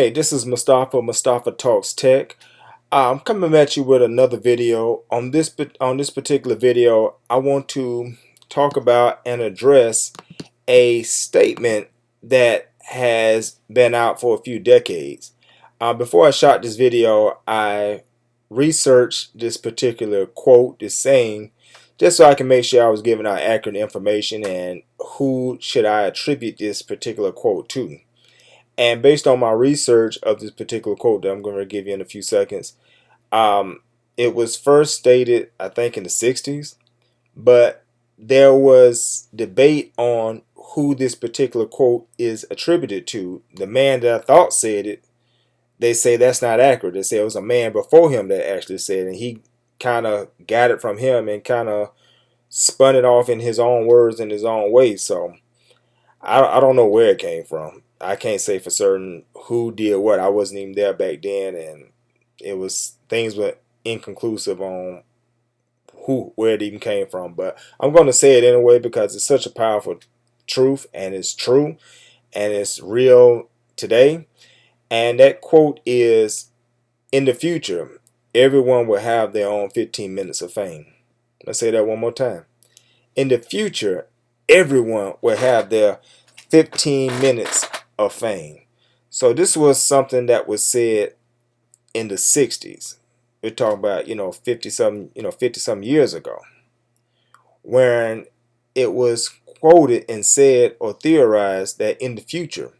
Hey, this is Mustafa Talks Tech. I'm coming at you with another video. On this particular video, I want to talk about and address a statement that has been out for a few decades. Before I shot this video, I researched this particular quote, this saying, just so I can make sure I was giving out accurate information and who should I attribute this particular quote to. And based on my research of this particular quote that I'm going to give you in a few seconds, um, it was first stated, I think, in the 60s, but there was debate on who this particular quote is attributed to. The man that I thought said it, they say that's not accurate. They say it was a man before him that actually said it, and he kind of got it from him and kind of spun it off in his own words in his own way. So I don't know where it came from. I can't say for certain who did what. I wasn't even there back then, and it was things were inconclusive on where it even came from. But I'm going to say it anyway because it's such a powerful truth, and it's true, and it's real today. And that quote is, "In the future, everyone will have their own 15 minutes of fame." Let's say that one more time. In the future, everyone will have their 15 minutes of fame. So this was something that was said in the 60s. We're talking about, 50 some years ago, when it was quoted and said or theorized that in the future,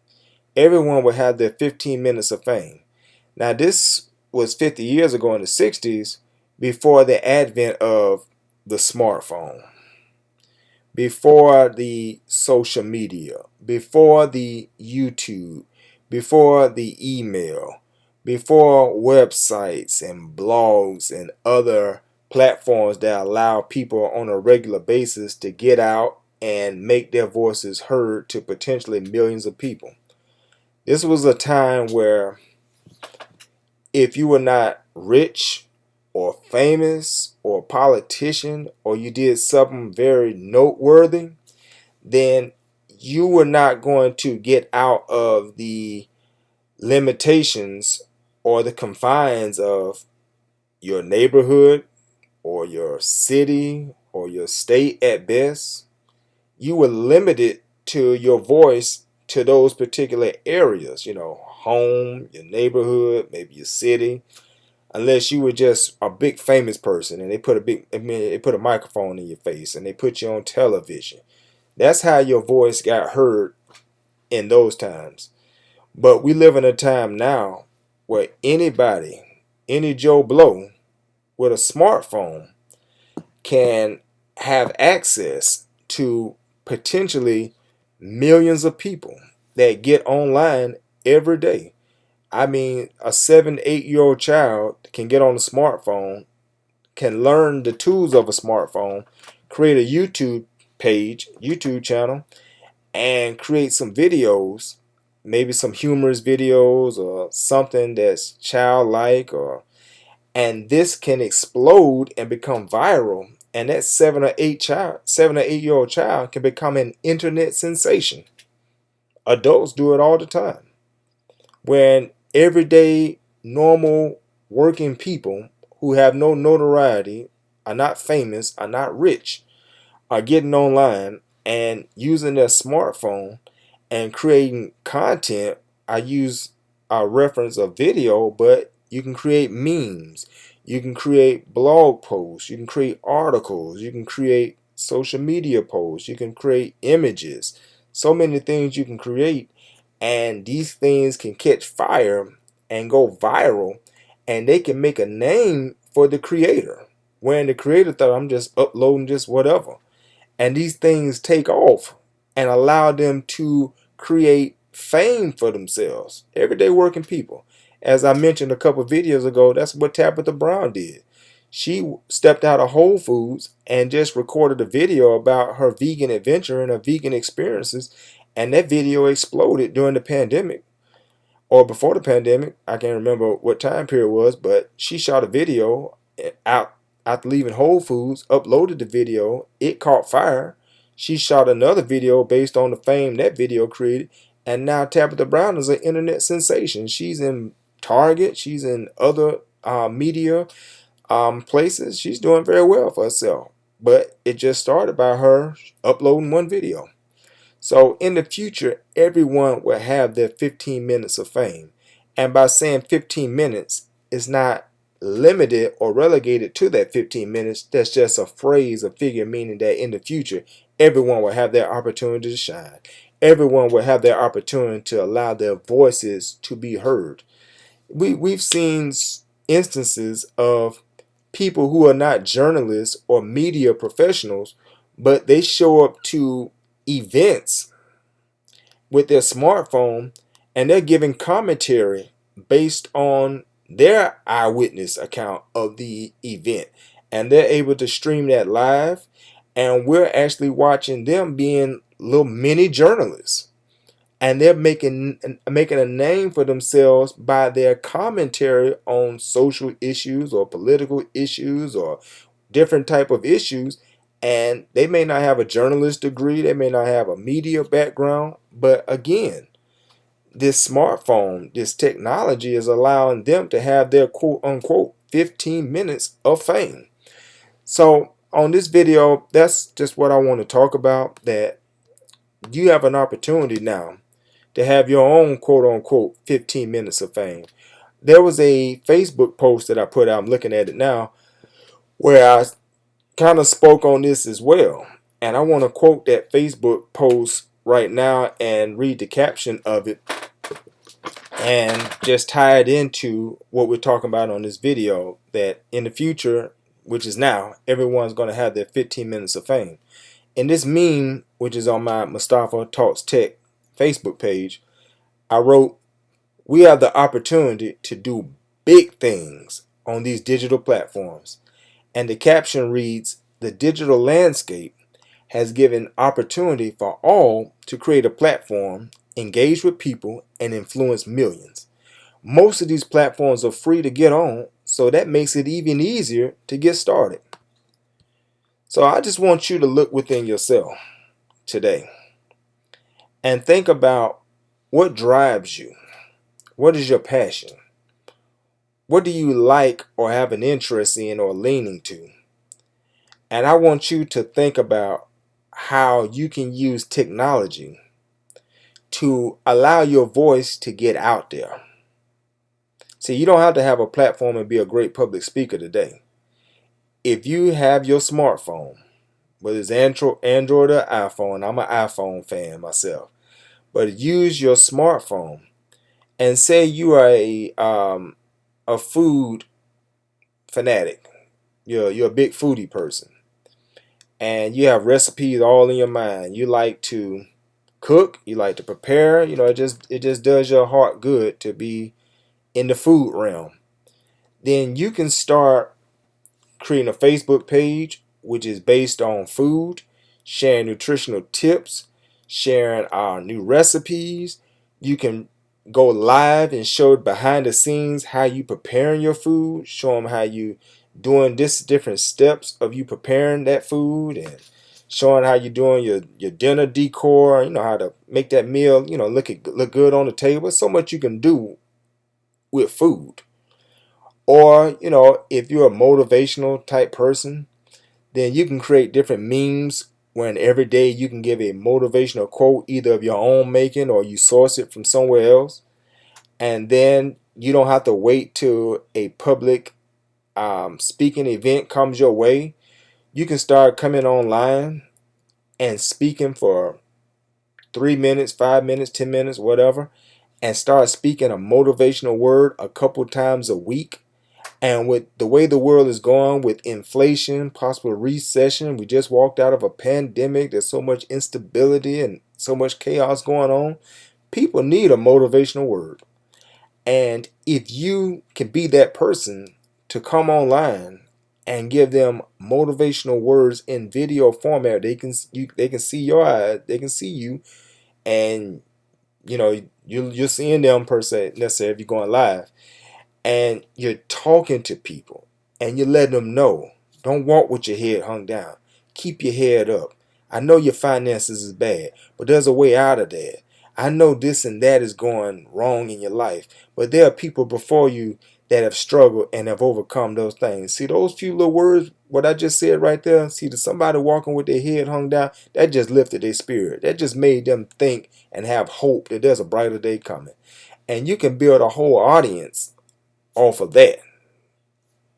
everyone will have their 15 minutes of fame. Now, this was 50 years ago in the 60s, before the advent of the smartphone, before the social media, before the YouTube, before the email, before websites and blogs and other platforms that allow people on a regular basis to get out and make their voices heard to potentially millions of people. This was a time where if you were not rich or famous or a politician, or you did something very noteworthy, then you were not going to get out of the limitations or the confines of your neighborhood or your city or your state at best. You were limited to your voice to those particular areas, home, your neighborhood, maybe your city, unless you were just a big famous person and they put a microphone in your face and they put you on television. That's how your voice got heard in those times. But we live in a time now where anybody, any Joe Blow with a smartphone can have access to potentially millions of people that get online every day. I mean, a 7, 8 year old child can get on a smartphone, can learn the tools of a smartphone, create a YouTube channel, and create some videos, maybe some humorous videos or something that's childlike, and this can explode and become viral. And that 7 or 8 year old child can become an internet sensation. Adults do it all the time. When everyday, normal, working people who have no notoriety, are not famous, are not rich, are getting online and using their smartphone and creating content. I reference a video, but you can create memes, you can create blog posts, you can create articles, you can create social media posts, you can create images. So many things you can create, and these things can catch fire and go viral, and they can make a name for the creator. When the creator thought, I'm just uploading just whatever. And these things take off and allow them to create fame for themselves. Everyday working people. As I mentioned a couple videos ago, that's what Tabitha Brown did. She stepped out of Whole Foods and just recorded a video about her vegan adventure and her vegan experiences. And that video exploded during the pandemic or before the pandemic. I can't remember what time period it was, but she shot a video out after leaving Whole Foods, uploaded the video, it caught fire. She shot another video based on the fame that video created, And now Tabitha Brown is an internet sensation. She's in Target. She's in other media places. She's doing very well for herself. But it just started by her uploading one video. So in the future, everyone will have their 15 minutes of fame. And by saying 15 minutes, it's not limited or relegated to that 15 minutes. That's just a phrase, a figure, meaning that in the future, everyone will have their opportunity to shine. Everyone will have their opportunity to allow their voices to be heard. We've seen instances of people who are not journalists or media professionals, but they show up to events with their smartphone and they're giving commentary based on their eyewitness account of the event, and they're able to stream that live, and we're actually watching them being little mini journalists, and they're making a name for themselves by their commentary on social issues or political issues or different type of issues. And they may not have a journalist degree, they may not have a media background, but again, this smartphone, this technology is allowing them to have their quote unquote 15 minutes of fame. So on this video, that's just what I want to talk about, that you have an opportunity now to have your own quote unquote 15 minutes of fame. There was a Facebook post that I put out, I'm looking at it now, where I kind of spoke on this as well. And I want to quote that Facebook post right now and read the caption of it and just tie it into what we're talking about on this video, that in the future, which is now, everyone's going to have their 15 minutes of fame. In this meme, which is on my Mustafa Talks Tech Facebook page, I wrote, "We have the opportunity to do big things on these digital platforms." And the caption reads, "The digital landscape has given opportunity for all to create a platform, engage with people, and influence millions. Most of these platforms are free to get on, so that makes it even easier to get started." So I just want you to look within yourself today and think about what drives you. What is your passion? What do you like or have an interest in or leaning to? And I want you to think about how you can use technology to allow your voice to get out there. See, you don't have to have a platform and be a great public speaker today. If you have your smartphone, whether it's Android or iPhone, I'm an iPhone fan myself, but use your smartphone and say you are a food fanatic. You're a big foodie person, and you have recipes all in your mind. You like to cook, you like to prepare. It just does your heart good to be in the food realm. Then you can start creating a Facebook page which is based on food, sharing nutritional tips, sharing our new recipes. You can go live and show behind the scenes how you preparing your food, show them how you doing this different steps of you preparing that food, and showing how you're doing your dinner decor, how to make that meal, look good on the table. So much you can do with food. Or, if you're a motivational type person, then you can create different memes when every day you can give a motivational quote, either of your own making or you source it from somewhere else. And then you don't have to wait till a public speaking event comes your way. You can start coming online and speaking for 3 minutes, 5 minutes, 10 minutes, whatever, and start speaking a motivational word a couple times a week. And with the way the world is going, with inflation, possible recession, we just walked out of a pandemic, there's so much instability and so much chaos going on. People need a motivational word. And if you can be that person to come online and give them motivational words in video format, they can see your eyes, they can see you, and you're seeing them per se necessarily if you're going live, and you're talking to people and you're letting them know, don't walk with your head hung down. Keep your head up. I know your finances is bad, but there's a way out of that. I know this and that is going wrong in your life, but there are people before you that have struggled and have overcome those things. See those few little words, what I just said right there? See, to somebody walking with their head hung down, that just lifted their spirit. That just made them think and have hope that there's a brighter day coming. And you can build a whole audience off of that.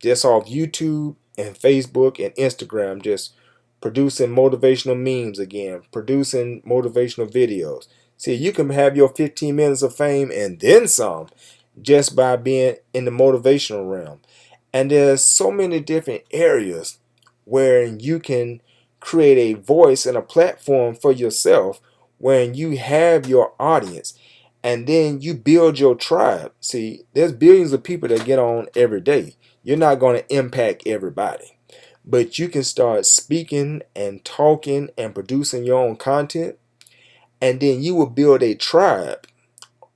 Just off YouTube and Facebook and Instagram, just producing motivational memes again, producing motivational videos. See, you can have your 15 minutes of fame and then some just by being in the motivational realm. And there's so many different areas where you can create a voice and a platform for yourself when you have your audience and then you build your tribe. See, there's billions of people that get on every day. You're not going to impact everybody, but you can start speaking and talking and producing your own content, and then you will build a tribe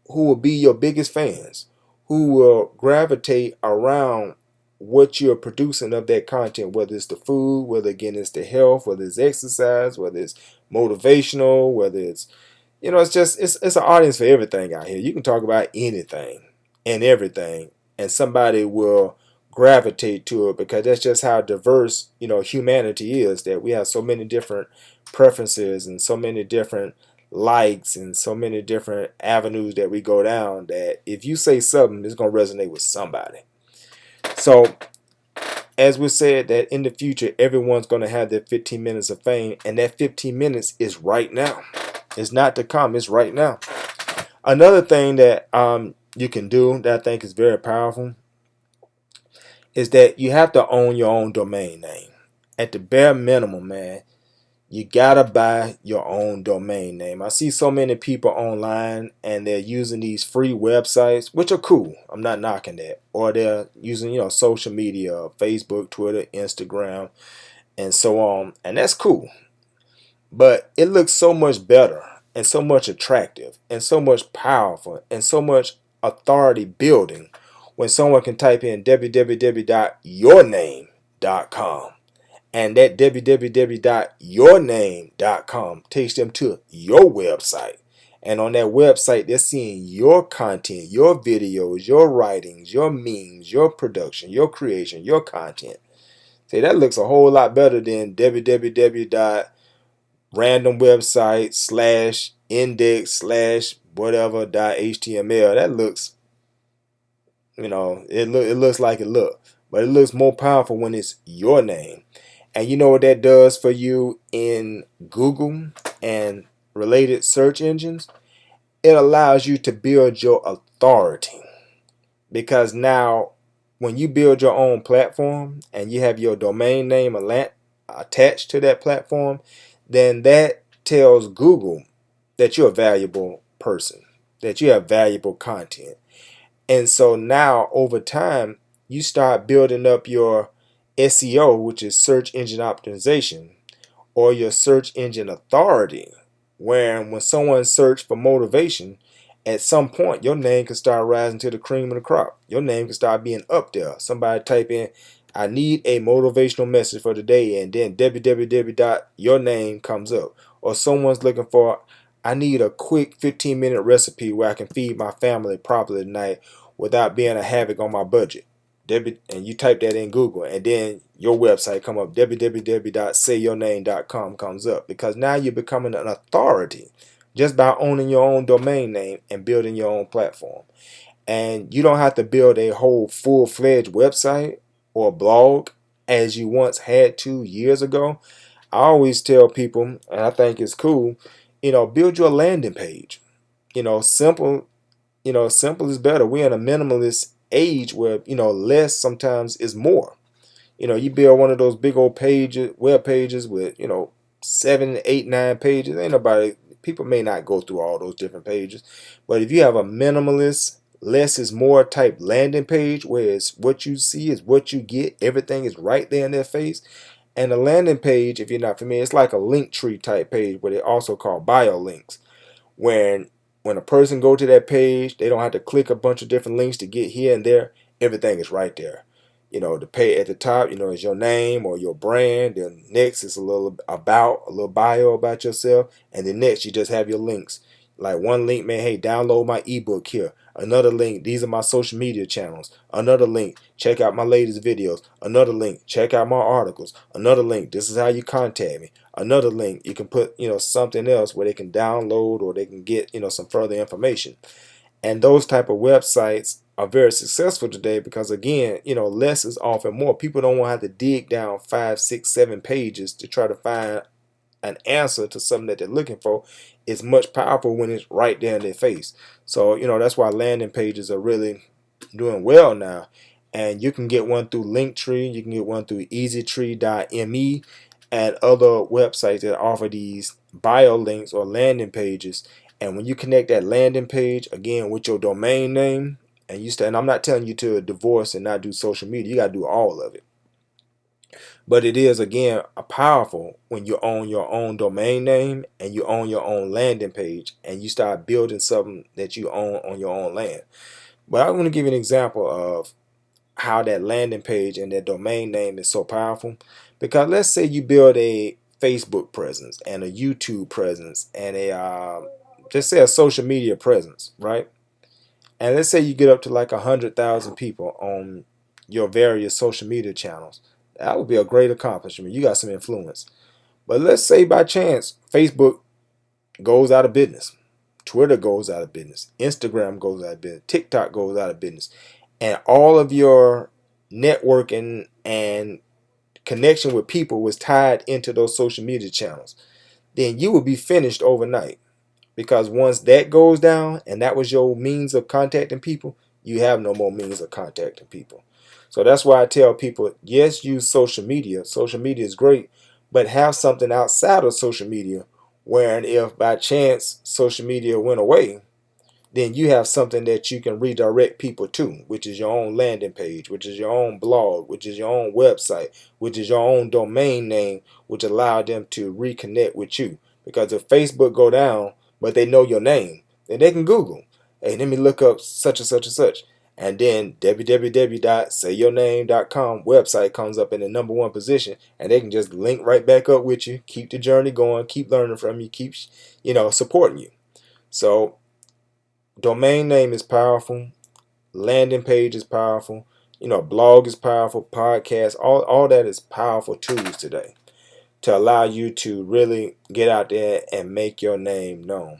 who will be your biggest fans, who will gravitate around what you're producing of that content, whether it's the food, whether again it's the health, whether it's exercise, whether it's motivational, whether it's, it's just it's an audience for everything out here. You can talk about anything and everything, and somebody will gravitate to it, because that's just how diverse humanity is, that we have so many different preferences and so many different likes and so many different avenues that we go down, that if you say something, it's going to resonate with somebody. So as we said, that in the future everyone's going to have their 15 minutes of fame, and that 15 minutes is right now. It's not to come, it's right now. Another thing that you can do that I think is very powerful is that you have to own your own domain name. At the bare minimum, man, you gotta buy your own domain name. I see so many people online and they're using these free websites, which are cool. I'm not knocking that. Or they're using, social media, Facebook, Twitter, Instagram, and so on. And that's cool. But it looks so much better and so much attractive and so much powerful and so much authority building when someone can type in www.yourname.com. And that www.yourname.com takes them to your website. And on that website, they're seeing your content, your videos, your writings, your memes, your production, your creation, your content. See, that looks a whole lot better than www.randomwebsite/index/whatever.html. That looks, it looks like it look, but it looks more powerful when it's your name. And you know what that does for you in Google and related search engines? It allows you to build your authority. Because now, when you build your own platform and you have your domain name attached to that platform, then that tells Google that you're a valuable person, that you have valuable content. And so now, over time, you start building up your SEO, which is search engine optimization, or your search engine authority, where when someone searches for motivation, at some point your name can start rising to the cream of the crop. Your name can start being up there. Somebody type in, I need a motivational message for today, and then www.yourname comes up. Or someone's looking for, I need a quick 15-minute recipe where I can feed my family properly tonight without being a havoc on my budget. And you type that in Google, and then your website come up, www.sayyourname.com comes up, because now you're becoming an authority just by owning your own domain name and building your own platform. And you don't have to build a whole full-fledged website or blog as you once had to years ago. I always tell people, and I think it's cool, build your landing page. Simple is better. We're in a minimalist age where less sometimes is more. You build one of those big old web pages with 7, 8, 9 pages. People may not go through all those different pages, but if you have a minimalist, less is more type landing page, where it's what you see is what you get, everything is right there in their face. And a landing page, if you're not familiar, it's like a link tree type page, but they also call bio links. When a person go to that page, they don't have to click a bunch of different links to get here and there. Everything is right there. The page at the top, is your name or your brand. Then next is a little bio about yourself, and then next you just have your links. Like one link, man, hey, download my ebook here. Another link, these are my social media channels. Another link, check out my latest videos. Another link, check out my articles. Another link, this is how you contact me. Another link, you can put, something else where they can download or they can get, some further information. And those type of websites are very successful today because, again, less is often more. People don't want to have to dig down 5, 6, 7 pages to try to find an answer to something that they're looking for. It's much powerful when it's right there in their face. So, that's why landing pages are really doing well now. And you can get one through Linktree, you can get one through easytree.me and other websites that offer these bio links or landing pages. And when you connect that landing page again with your domain name, and I'm not telling you to divorce and not do social media, you got to do all of it. But it is, again, a powerful when you own your own domain name and you own your own landing page and you start building something that you own on your own land. But I want to give you an example of how that landing page and that domain name is so powerful. Because let's say you build a Facebook presence and a YouTube presence and just say a social media presence, right? And let's say you get up to like 100,000 people on your various social media channels. That would be a great accomplishment. You got some influence. But let's say by chance Facebook goes out of business. Twitter goes out of business. Instagram goes out of business. TikTok goes out of business. And all of your networking and connection with people was tied into those social media channels. Then you will be finished overnight. Because once that goes down and that was your means of contacting people, you have no more means of contacting people. So that's why I tell people, yes, use social media. Social media is great, but have something outside of social media where if by chance social media went away, then you have something that you can redirect people to, which is your own landing page, which is your own blog, which is your own website, which is your own domain name, which allow them to reconnect with you. Because if Facebook go down, but they know your name, then they can Google, hey, let me look up such and such and such. And then www.sayyourname.com website comes up in the #1 position, and they can just link right back up with you, keep the journey going, keep learning from you, keep supporting you. So domain name is powerful, landing page is powerful, blog is powerful, podcast, all that is powerful tools today to allow you to really get out there and make your name known.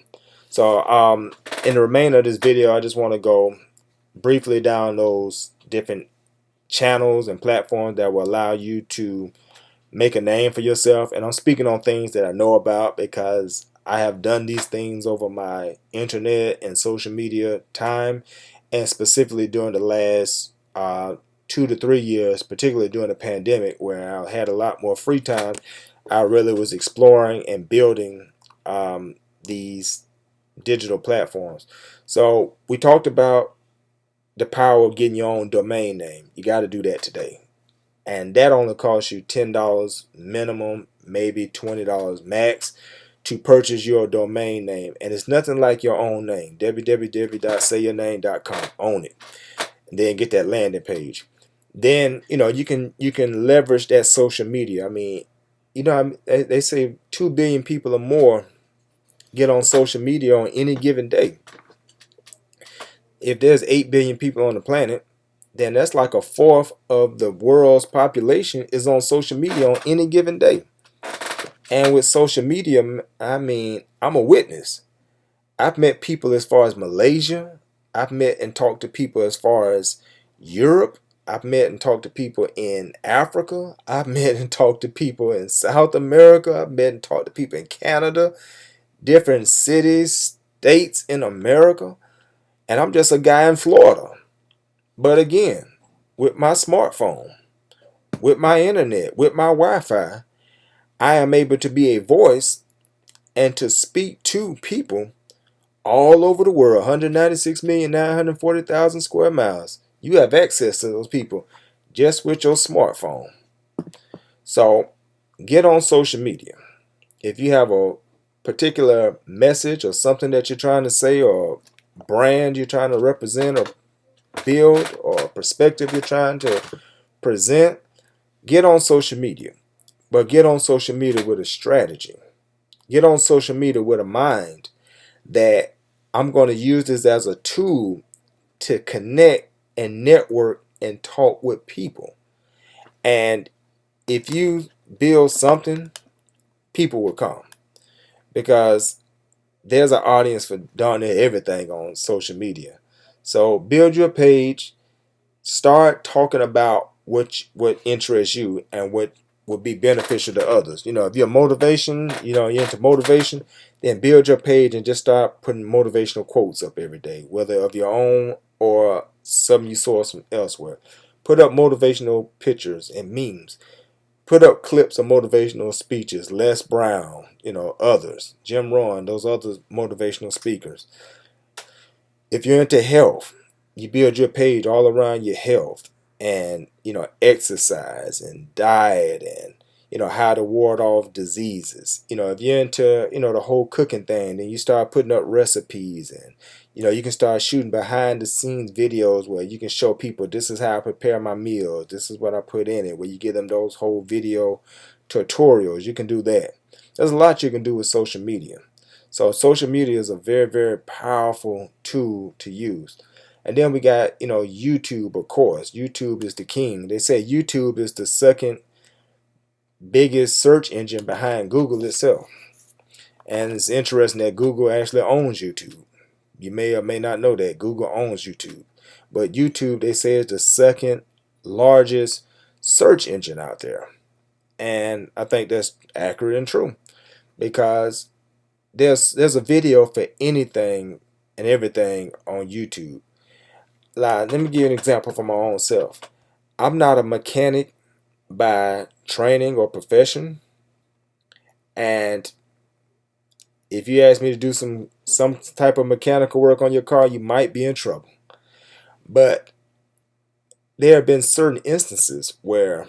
So in the remainder of this video, I just want to go briefly down those different channels and platforms that will allow you to make a name for yourself. And I'm speaking on things that I know about because I have done these things over my internet and social media time, and specifically during the last 2 to 3 years, particularly during the pandemic where I had a lot more free time. I really was exploring and building these digital platforms. So we talked about the power of getting your own domain name. You got to do that today. And that only costs you $10 minimum, maybe $20 max to purchase your domain name. And it's nothing like your own name. www.sayyourname.com. Own it. And then get that landing page. Then, you can leverage that social media. I mean, they say 2 billion people or more get on social media on any given day. If there's 8 billion people on the planet, then that's like a fourth of the world's population is on social media on any given day. And with social media, I mean, I'm a witness. I've met people as far as Malaysia. I've met and talked to people as far as Europe. I've met and talked to people in Africa. I've met and talked to people in South America. I've met and talked to people in Canada, different cities, states in America. And I'm just a guy in Florida. But again, with my smartphone, with my internet, with my Wi-Fi, I am able to be a voice and to speak to people all over the world, 196,940,000 square miles. You have access to those people just with your smartphone. So get on social media. If you have a particular message or something that you're trying to say, or brand you're trying to represent or build, or a perspective you're trying to present, get on social media. But get on social media with a strategy. Get on social media with a mind. that I'm going to use this as a tool to connect and network and talk with people. And if you build something, people will come, because there's an audience for darn near everything on social media. So build your page, start talking about what interests you and what would be beneficial to others. If you're motivation, you're into motivation, then build your page and just start putting motivational quotes up every day, whether of your own or some you source from elsewhere. Put up motivational pictures and memes. Put up clips of motivational speeches, Les Brown, others, Jim Rohn, those other motivational speakers. If you're into health, you build your page all around your health and, exercise and diet and, how to ward off diseases. If you're into, the whole cooking thing, then you start putting up recipes and, you can start shooting behind the scenes videos where you can show people this is how I prepare my meals. This is what I put in it, where you give them those whole video tutorials. You can do that. There's a lot you can do with social media. So social media is a very, very powerful tool to use. And then we got, YouTube, of course. YouTube is the king. They say YouTube is the second biggest search engine behind Google itself. And it's interesting that Google actually owns YouTube. You may or may not know that Google owns YouTube. But YouTube, they say, is the second largest search engine out there. And I think that's accurate and true, because there's a video for anything and everything on YouTube. Like, let me give you an example from my own self. I'm not a mechanic by training or profession, and if you ask me to do some type of mechanical work on your car, you might be in trouble. But there have been certain instances where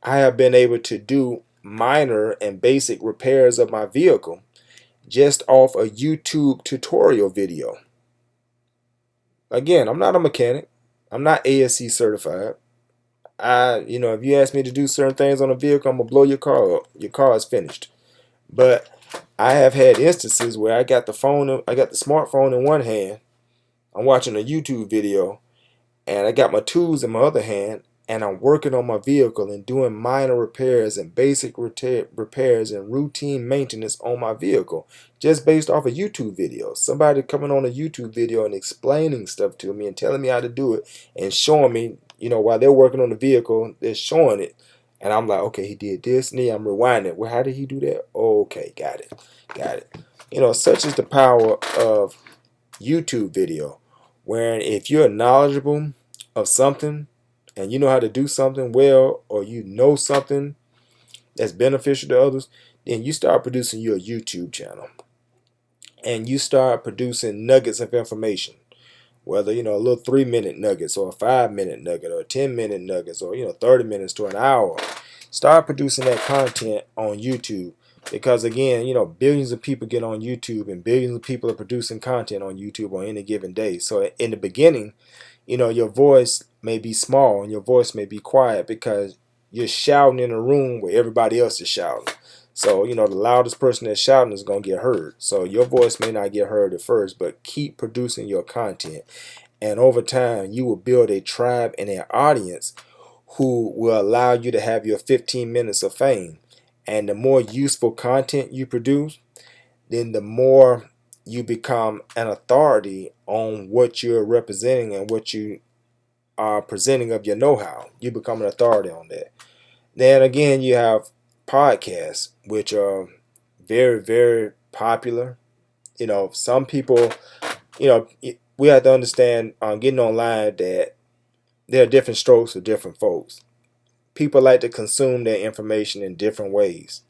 I have been able to do minor and basic repairs of my vehicle just off a YouTube tutorial video. Again, I'm not a mechanic. I'm not ASC certified. If you ask me to do certain things on a vehicle, I'm gonna blow your car up. Your car is finished. But I have had instances where I got the smartphone in one hand, I'm watching a YouTube video, and I got my tools in my other hand, and I'm working on my vehicle and doing minor repairs and basic repairs and routine maintenance on my vehicle, just based off a YouTube video. Somebody coming on a YouTube video and explaining stuff to me and telling me how to do it and showing me, while they're working on the vehicle, they're showing it. And I'm like, okay, he did this, and then I'm rewinding. Well, how did he do that? Okay, got it. Such is the power of YouTube video, wherein if you're knowledgeable of something and you know how to do something well, or you know something that's beneficial to others, then you start producing your YouTube channel and you start producing nuggets of information, whether a little 3-minute nuggets or a 5-minute nugget or 10-minute nuggets or 30 minutes to an hour. Start producing that content on YouTube, because again, billions of people get on YouTube and billions of people are producing content on YouTube on any given day. So in the beginning, your voice may be small and your voice may be quiet because you're shouting in a room where everybody else is shouting. So, the loudest person that's shouting is going to get heard. So your voice may not get heard at first, but keep producing your content. And over time, you will build a tribe and an audience who will allow you to have your 15 minutes of fame. And the more useful content you produce, then the more you become an authority on what you're representing and what you are presenting of your know-how. You become an authority on that. Then again, you have podcasts, which are very, very popular. Some people, we have to understand on getting online that there are different strokes for different folks. People like to consume their information in different ways.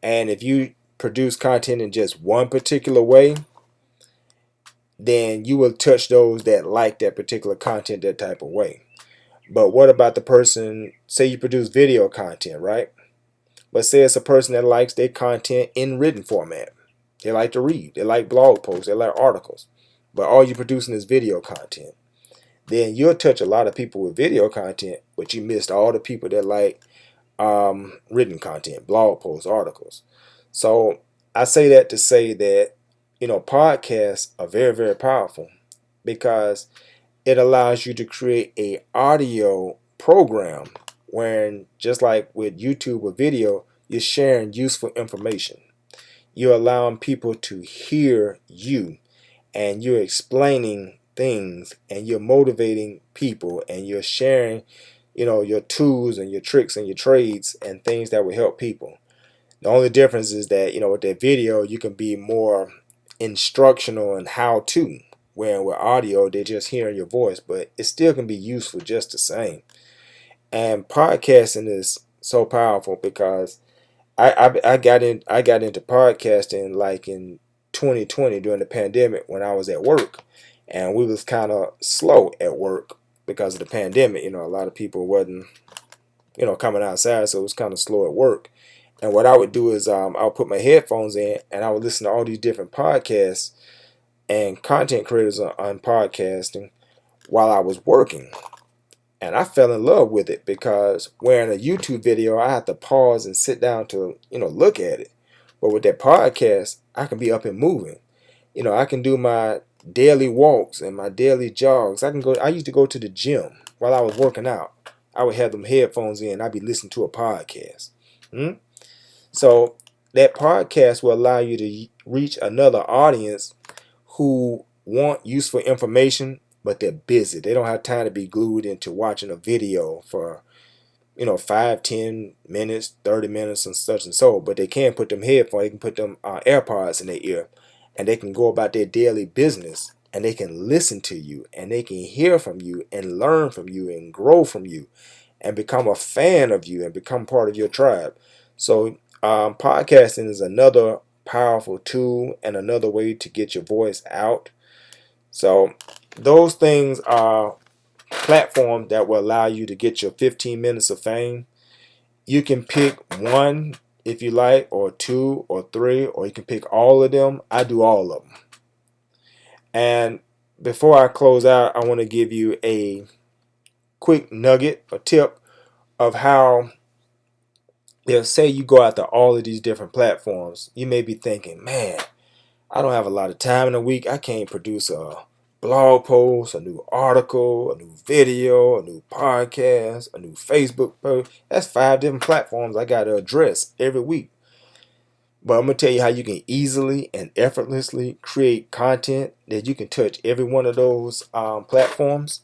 And if you produce content in just one particular way, then you will touch those that like that particular content that type of way. But what about the person, say you produce video content, right? But say it's a person that likes their content in written format. They like to read. They like blog posts. They like articles. But all you're producing is video content. Then you'll touch a lot of people with video content, but you missed all the people that like written content, blog posts, articles. So I say that to say that, podcasts are very, very powerful because it allows you to create a audio program when, just like with YouTube or video, you're sharing useful information. You're allowing people to hear you, and you're explaining things, and you're motivating people, and you're sharing your tools and your tricks and your trades and things that will help people. The only difference is that with that video you can be more instructional and how to, where with audio they're just hearing your voice, but it still can be useful just the same. And podcasting is so powerful because I got into podcasting like in 2020 during the pandemic when I was at work, and we was kind of slow at work because of the pandemic. A lot of people wasn't coming outside, so it was kind of slow at work. And what I would do is I would put my headphones in and I would listen to all these different podcasts and content creators on podcasting while I was working. And I fell in love with it because wearing a YouTube video, I have to pause and sit down to, look at it. But with that podcast, I can be up and moving. I can do my daily walks and my daily jogs. I used to go to the gym while I was working out. I would have them headphones in. I'd be listening to a podcast. So that podcast will allow you to reach another audience who want useful information, but they're busy. They don't have time to be glued into watching a video for 5, 10 minutes, 30 minutes and such and so. But they can put them headphones, they can put them AirPods in their ear, and they can go about their daily business, and they can listen to you, and they can hear from you and learn from you and grow from you and become a fan of you and become part of your tribe. So podcasting is another powerful tool and another way to get your voice out. So those things are platforms that will allow you to get your 15 minutes of fame. You can pick one if you like, or two or three, or you can pick all of them. I do all of them. And before I close out, I want to give you a quick nugget, a tip of how, say you go out to all of these different platforms. You may be thinking, man, I don't have a lot of time in a week. I can't produce a blog post, a new article, a new video, a new podcast, a new Facebook post. That's 5 different platforms I got to address every week. But I'm going to tell you how you can easily and effortlessly create content that you can touch every one of those platforms.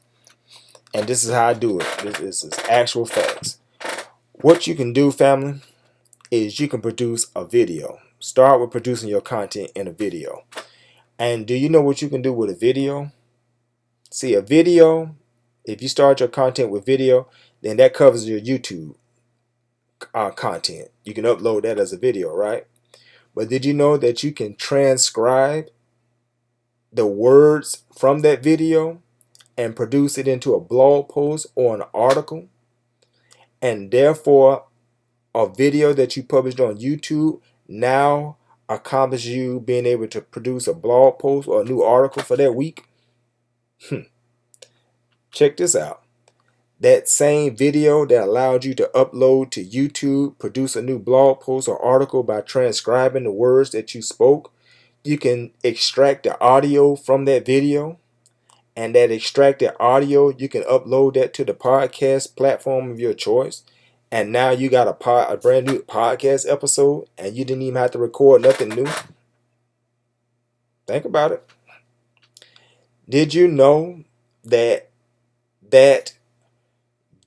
And this is how I do it. This is actual facts. What you can do, family, is you can produce a video. Start with producing your content in a video. And do you know what you can do with a video? See, a video, if you start your content with video, then that covers your YouTube content. You can upload that as a video, right? But did you know that you can transcribe the words from that video and produce it into a blog post or an article? And therefore, a video that you published on YouTube now accomplish you being able to produce a blog post or a new article for that week? Check this out. That same video that allowed you to upload to YouTube, produce a new blog post or article by transcribing the words that you spoke, you can extract the audio from that video, and that extracted audio, you can upload that to the podcast platform of your choice. And now you got a brand new podcast episode, and you didn't even have to record nothing new. Think about it. Did you know that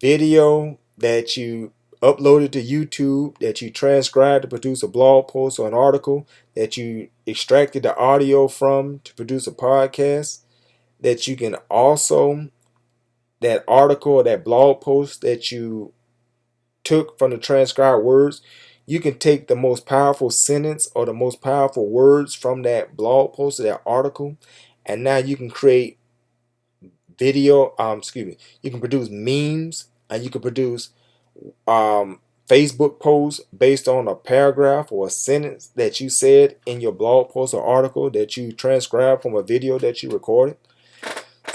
video that you uploaded to YouTube, that you transcribed to produce a blog post or an article, that you extracted the audio from to produce a podcast, that you can also, that article or that blog post that you took from the transcribed words, you can take the most powerful sentence or the most powerful words from that blog post or that article, and now you can create video, you can produce memes, and you can produce Facebook posts based on a paragraph or a sentence that you said in your blog post or article that you transcribed from a video that you recorded.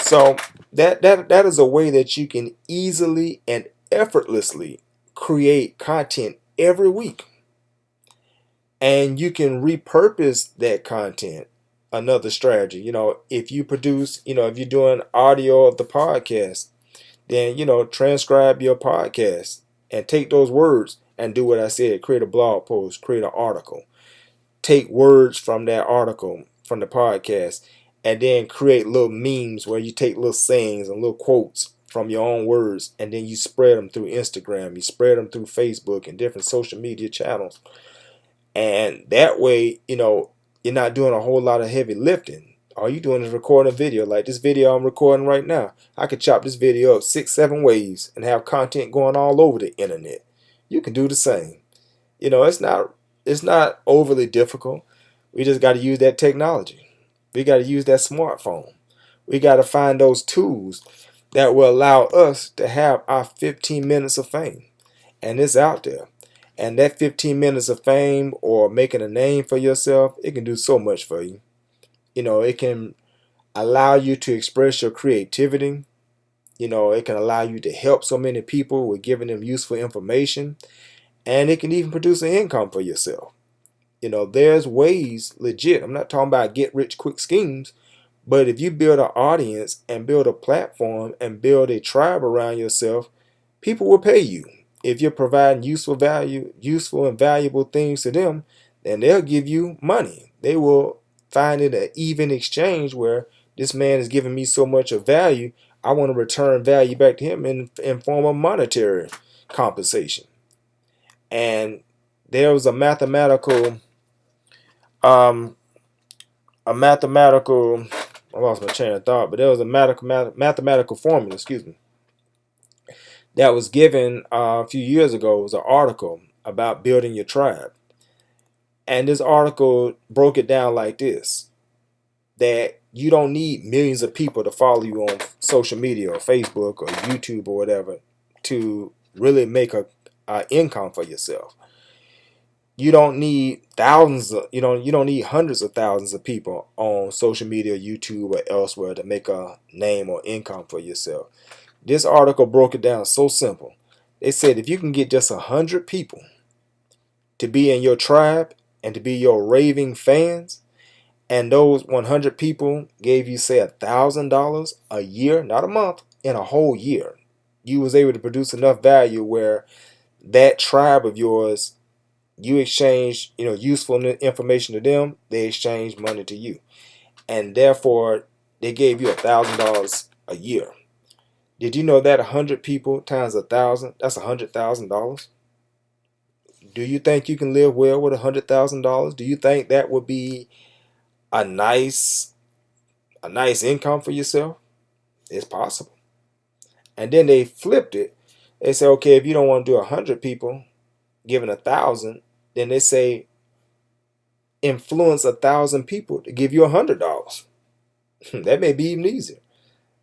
So that is a way that you can easily and effortlessly create content every week. And you can repurpose that content another strategy. If you produce, if you're doing audio of the podcast, then transcribe your podcast and take those words and do what I said. Create a blog post, create an article, take words from that article from the podcast, and then create little memes where you take little sayings and little quotes from your own words, and then you spread them through Instagram, you spread them through Facebook and different social media channels. And that way, you're not doing a whole lot of heavy lifting. All you're doing is recording a video. Like this video I'm recording right now, I could chop this video up 6-7 ways and have content going all over the internet. You can do the same. It's not overly difficult. We just got to use that technology. We got to use that smartphone. We got to find those tools that will allow us to have our 15 minutes of fame. And it's out there. And that 15 minutes of fame or making a name for yourself, it can do so much for you. It can allow you to express your creativity. It can allow you to help so many people with giving them useful information. And it can even produce an income for yourself. There's ways, legit. I'm not talking about get rich quick schemes. But if you build an audience and build a platform and build a tribe around yourself, people will pay you. If you're providing useful and valuable things to them, then they'll give you money. They will find it an even exchange where this man is giving me so much of value, I want to return value back to him in form of monetary compensation. And there was a mathematical, I lost my train of thought, but there was a mathematical formula, that was given a few years ago. It was an article about building your tribe. And this article broke it down like this, that you don't need millions of people to follow you on social media or Facebook or YouTube or whatever to really make a income for yourself. You don't need you don't need hundreds of thousands of people on social media, YouTube, or elsewhere to make a name or income for yourself. This article broke it down so simple. They said if you can get just 100 people to be in your tribe and to be your raving fans, and those 100 people gave you, say, $1,000 a year, not a month, in a whole year, you was able to produce enough value where that tribe of yours, you exchange, useful information to them, they exchange money to you, and therefore they gave you $1,000 a year. Did you know that 100 people times 1,000, that's $100,000? Do you think you can live well with $100,000? Do you think that would be a nice income for yourself? It's possible. And then they flipped it. They say, okay, if you don't want to do 100 people giving 1,000, then they say influence 1,000 people to give you $100. That may be even easier.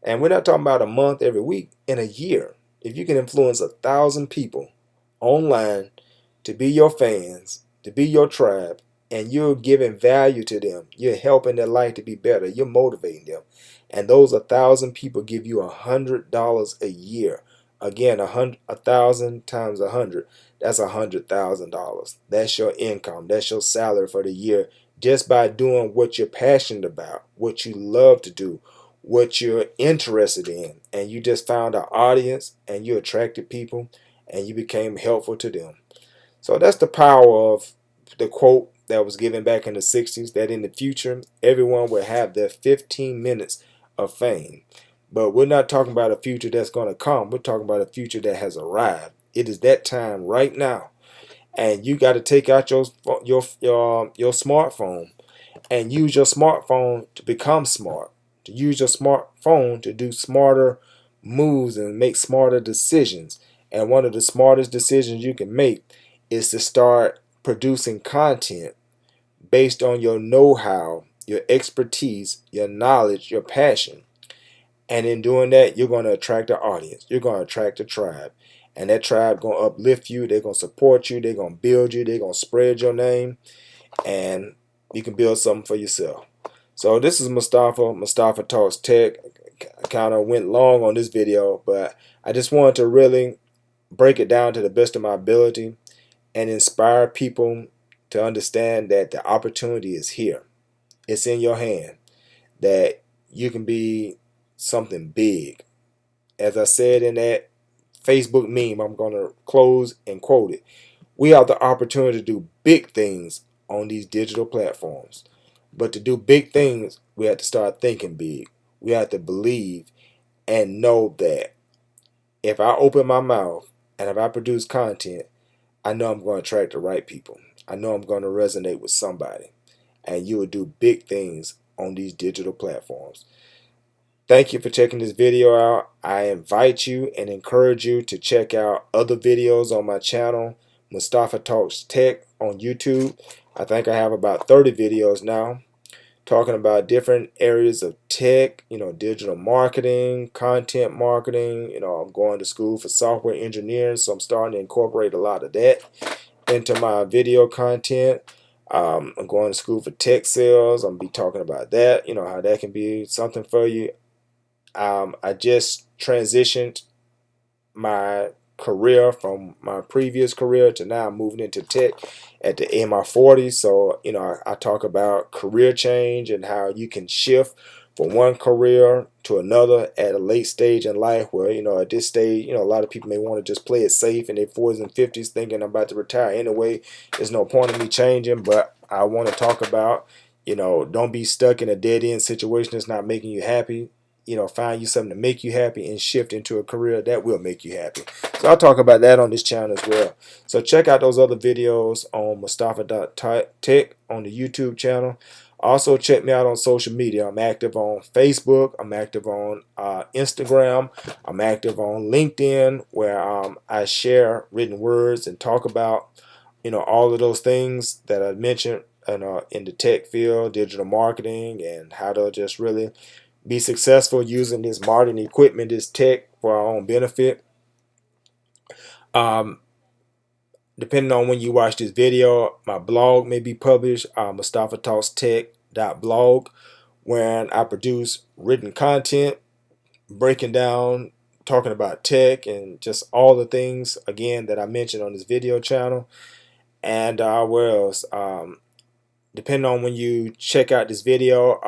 And we're not talking about a month, every week, in a year. If you can influence 1,000 people online to be your fans, to be your tribe, and you're giving value to them, you're helping their life to be better, you're motivating them, and those 1,000 people give you $100 a year. Again, 1,000 times 100, that's $100,000. That's your income. That's your salary for the year, just by doing what you're passionate about, what you love to do, what you're interested in, and you just found an audience and you attracted people and you became helpful to them. So that's the power of the quote that was given back in the 60s, that in the future everyone will have their 15 minutes of fame. But we're not talking about a future that's going to come. We're talking about a future that has arrived. It is that time right now, and you got to take out your smartphone and use your smartphone to become smart, to use your smartphone to do smarter moves and make smarter decisions. And one of the smartest decisions you can make is to start producing content based on your know-how, your expertise, your knowledge, your passion. And in doing that, you're going to attract an audience. You're going to attract a tribe. And that tribe going to uplift you. They're going to support you. They're going to build you. They're going to spread your name. And you can build something for yourself. So this is Mustafa Talks Tech. I kind of went long on this video, but I just wanted to really break it down to the best of my ability and inspire people to understand that the opportunity is here. It's in your hand that you can be something big. As I said in that Facebook meme, I'm going to close and quote it. We have the opportunity to do big things on these digital platforms. But to do big things, we have to start thinking big. We have to believe and know that if I open my mouth and if I produce content, I know I'm going to attract the right people. I know I'm going to resonate with somebody. And you will do big things on these digital platforms. Thank you for checking this video out. I invite you and encourage you to check out other videos on my channel, Mustafa Talks Tech on YouTube. I think I have about 30 videos now talking about different areas of tech, digital marketing, content marketing. I'm going to school for software engineering, so I'm starting to incorporate a lot of that into my video content. I'm going to school for tech sales. I'm going to be talking about that, how that can be something for you. I just transitioned my career from my previous career to now moving into tech at the in my 40s. So, I talk about career change and how you can shift from one career to another at a late stage in life where, at this stage, a lot of people may want to just play it safe in their 40s and 50s thinking I'm about to retire anyway. There's no point in me changing, but I want to talk about, don't be stuck in a dead-end situation that's not making you happy. Find you something to make you happy and shift into a career that will make you happy. So I'll talk about that on this channel as well. So check out those other videos on Mustafa.tech on the YouTube channel. Also check me out on social media. I'm active on Facebook. I'm active on Instagram. I'm active on LinkedIn, where I share written words and talk about all of those things that I mentioned in the tech field, digital marketing, and how to just really be successful using this modern equipment, this tech, for our own benefit. Depending on when you watch this video, my blog may be published, mustafatalkstech.blog, where I produce written content, breaking down, talking about tech, and just all the things, again, that I mentioned on this video channel. And where else? Depending on when you check out this video,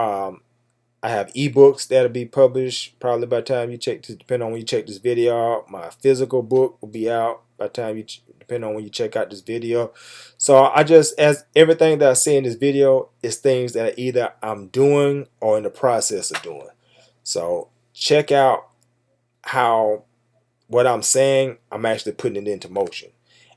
I have ebooks that'll be published probably by the time you check this, depending on when you check this video out. My physical book will be out by the time depending on when you check out this video. So as everything that I say in this video is things that either I'm doing or in the process of doing. So check out how what I'm saying, I'm actually putting it into motion.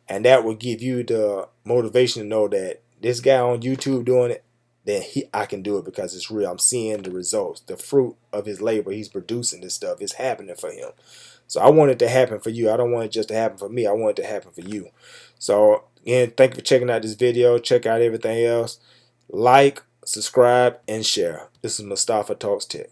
And that will give you the motivation to know that this guy on YouTube doing it, then I can do it because it's real. I'm seeing the results, the fruit of his labor. He's producing this stuff. It's happening for him. So I want it to happen for you. I don't want it just to happen for me. I want it to happen for you. So again, thank you for checking out this video. Check out everything else. Like, subscribe, and share. This is Mustafa Talks Tech.